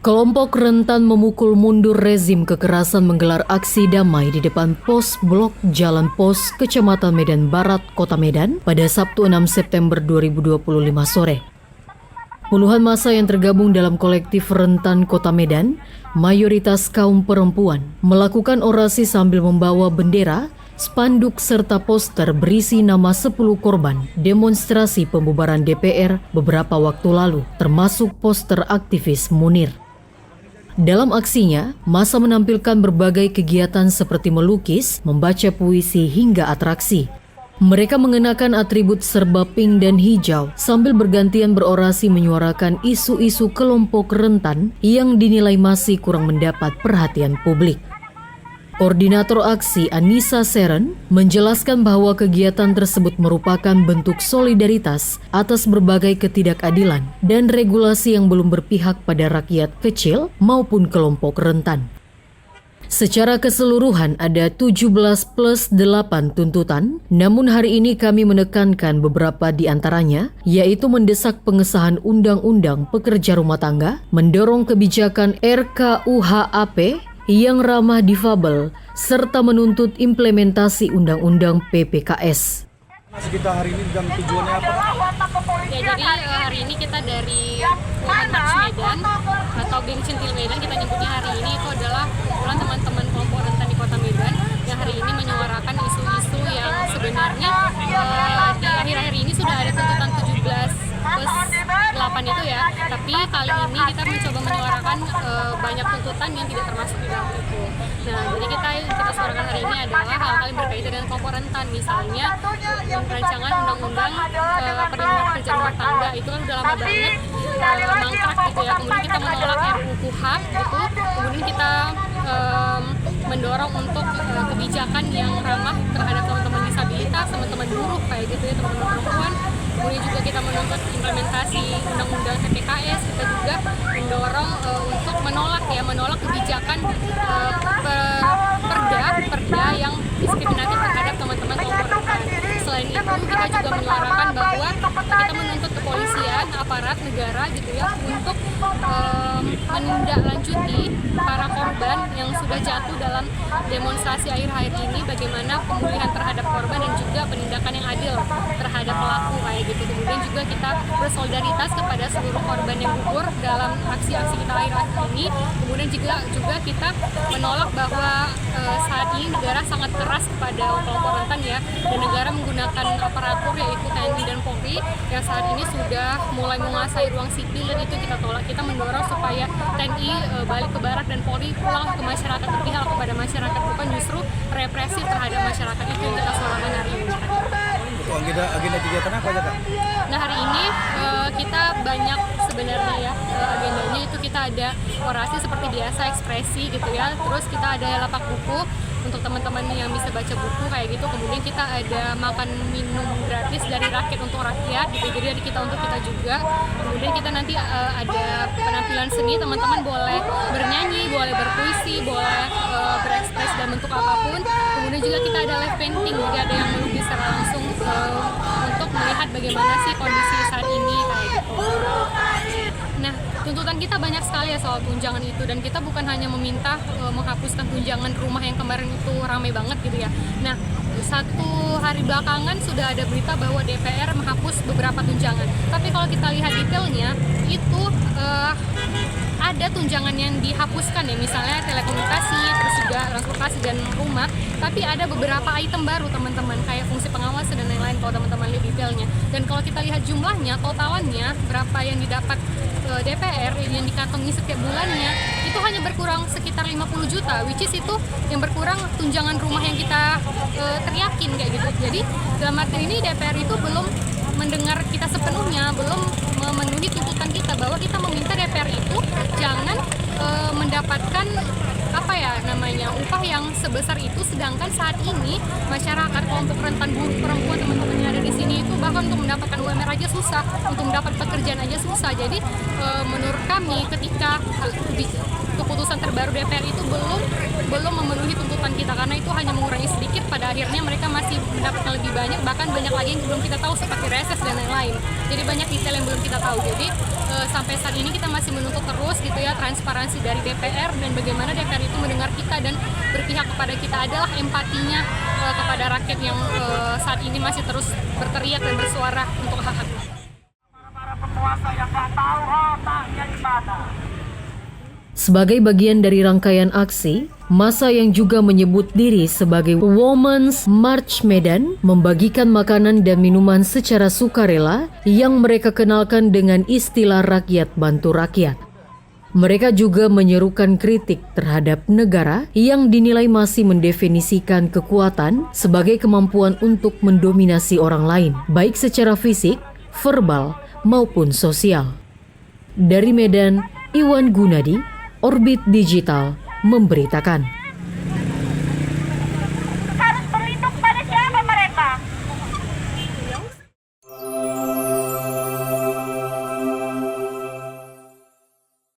Kelompok rentan memukul mundur rezim kekerasan menggelar aksi damai di depan pos blok Jalan Pos, Kecamatan Medan Barat, Kota Medan pada Sabtu 6 September 2025 sore. Puluhan massa yang tergabung dalam kolektif rentan Kota Medan, mayoritas kaum perempuan, melakukan orasi sambil membawa bendera, spanduk serta poster berisi nama 10 korban demonstrasi pembubaran DPR beberapa waktu lalu, termasuk poster aktivis Munir. Dalam aksinya, massa menampilkan berbagai kegiatan seperti melukis, membaca puisi hingga atraksi. Mereka mengenakan atribut serba pink dan hijau sambil bergantian berorasi menyuarakan isu-isu kelompok rentan yang dinilai masih kurang mendapat perhatian publik. Koordinator aksi Anissa Seren menjelaskan bahwa kegiatan tersebut merupakan bentuk solidaritas atas berbagai ketidakadilan dan regulasi yang belum berpihak pada rakyat kecil maupun kelompok rentan. Secara keseluruhan ada 17 plus 8 tuntutan, namun hari ini kami menekankan beberapa di antaranya, yaitu mendesak pengesahan Undang-Undang Pekerja Rumah Tangga, mendorong kebijakan RKUHP yang ramah difabel, serta menuntut implementasi Undang-Undang PPKS. Kita hari ini dan tujuannya apa? Ya, jadi hari ini kita dari Women March Medan atau Geng Centil Medan, kita nyebutnya hari ini itu adalah kumpulan teman-teman kelompok rentan di Kota Medan yang hari ini menyuarakan isu-isu yang sebenarnya di akhir-akhir ini sudah ada tuntutan 17 plus 8 itu ya, tapi kali ini kita mencoba menyuarakan banyak tuntutan yang tidak termasuk di dalam itu. Nah, jadi kita suarakan hari ini adalah hal-hal yang berkaitan dengan kelompok rentan, misalnya rancangan undang-undang perlindungan pekerja rumah tangga itu kan udah lama banget mangkrak gitu ya. Kemudian kita menolak RUU KUHP gitu, kemudian kita mendorong untuk kebijakan yang ramah terhadap teman-teman disabilitas, teman-teman buruh kayak gitu ya, teman-teman perempuan. Kemudian juga kita menuntut implementasi Undang-Undang PPKS. Kita juga mendorong untuk menolak kebijakan perda yang diskriminatif terhadap teman-teman kelompok rentan. Selain itu, kita juga menyuarakan bahwa kita menuntut kepolisian, aparat negara gitu ya, untuk menindaklanjuti para korban yang sudah jatuh dalam demonstrasi akhir-akhir ini, bagaimana pemulihan terhadap korban dan juga penindakan yang adil terhadap pelaku kayak gitu. Kemudian juga kita bersolidaritas kepada seluruh korban yang gugur dalam aksi-aksi kita akhir-akhir ini. Kemudian juga kita menolak bahwa saat ini negara sangat keras kepada kelompok rentan ya, dan negara menggunakan aparatur yaitu TNI dan Polri yang saat ini sudah mulai menguasai ruang sipil, dan itu kita tolak. Kita mendorong supaya TNI balik ke barak dan Polri pulang ke masyarakat, berpihak kepada masyarakat, bukan justru represif terhadap masyarakat. Itu yang kita suarakan hari ini. Agenda kegiatan apa aja, Kak? Nah, hari ini kita banyak sebenarnya ya, agendanya itu kita ada orasi seperti biasa, ekspresi gitu ya. Terus kita ada lapak buku untuk teman-teman yang bisa baca buku kayak gitu. Kemudian kita ada makan minum gratis dari rakyat untuk rakyat gitu. Jadi dari kita untuk kita juga. Kemudian kita nanti ada penampilan seni, teman-teman boleh bernyanyi, boleh berpuisi, boleh berekspresi dalam bentuk apapun. Kemudian juga kita ada live painting, jadi ada yang melukis secara langsung untuk melihat bagaimana sih kondisi saat ini kayak gitu. Nah, tuntutan kita banyak sekali ya soal tunjangan itu, dan kita bukan hanya meminta menghapuskan tunjangan rumah yang kemarin itu ramai banget gitu ya. Nah, satu hari belakangan sudah ada berita bahwa DPR menghapus beberapa tunjangan. Tapi kalau kita lihat detailnya, itu ada tunjangan yang dihapuskan ya, misalnya telekomunikasi, terus juga transportasi dan rumah. Tapi ada beberapa item baru teman-teman, kayak fungsi pengawasan dan lain-lain kalau teman-teman lihat detailnya. Dan kalau kita lihat jumlahnya, totalannya berapa yang didapat DPR yang dikantongi setiap bulannya, itu hanya berkurang sekitar 50 juta, which is itu yang berkurang tunjangan rumah yang kita teriakin kayak gitu. Jadi dalam arti ini DPR itu belum mendengar kita sepenuhnya, belum memenuhi tuntutan kita bahwa kita meminta DPR itu jangan mendapatkan upah yang sebesar itu, sedangkan saat ini masyarakat kelompok rentan buruh perempuan teman-teman yang ada di sini itu bahkan untuk mendapatkan UMR aja susah, untuk mendapat pekerjaan aja susah. Jadi menurut kami ketika keputusan terbaru DPR itu belum memenuhi tuntutan kita, karena itu hanya mengurangi sedikit pada pada akhirnya mereka masih mendapatkan lebih banyak, bahkan banyak lagi yang belum kita tahu seperti reses dan lain-lain. Jadi banyak detail yang belum kita tahu. Jadi sampai saat ini kita masih menuntut terus gitu ya transparansi dari DPR dan bagaimana DPR itu mendengar kita dan berpihak kepada kita, adalah empatinya kepada rakyat yang saat ini masih terus berteriak dan bersuara untuk hak-hak. Sebagai bagian dari rangkaian aksi, massa yang juga menyebut diri sebagai Women's March Medan membagikan makanan dan minuman secara sukarela yang mereka kenalkan dengan istilah rakyat bantu rakyat. Mereka juga menyerukan kritik terhadap negara yang dinilai masih mendefinisikan kekuatan sebagai kemampuan untuk mendominasi orang lain, baik secara fisik, verbal, maupun sosial. Dari Medan, Iwan Gunadi, Orbit Digital memberitakan.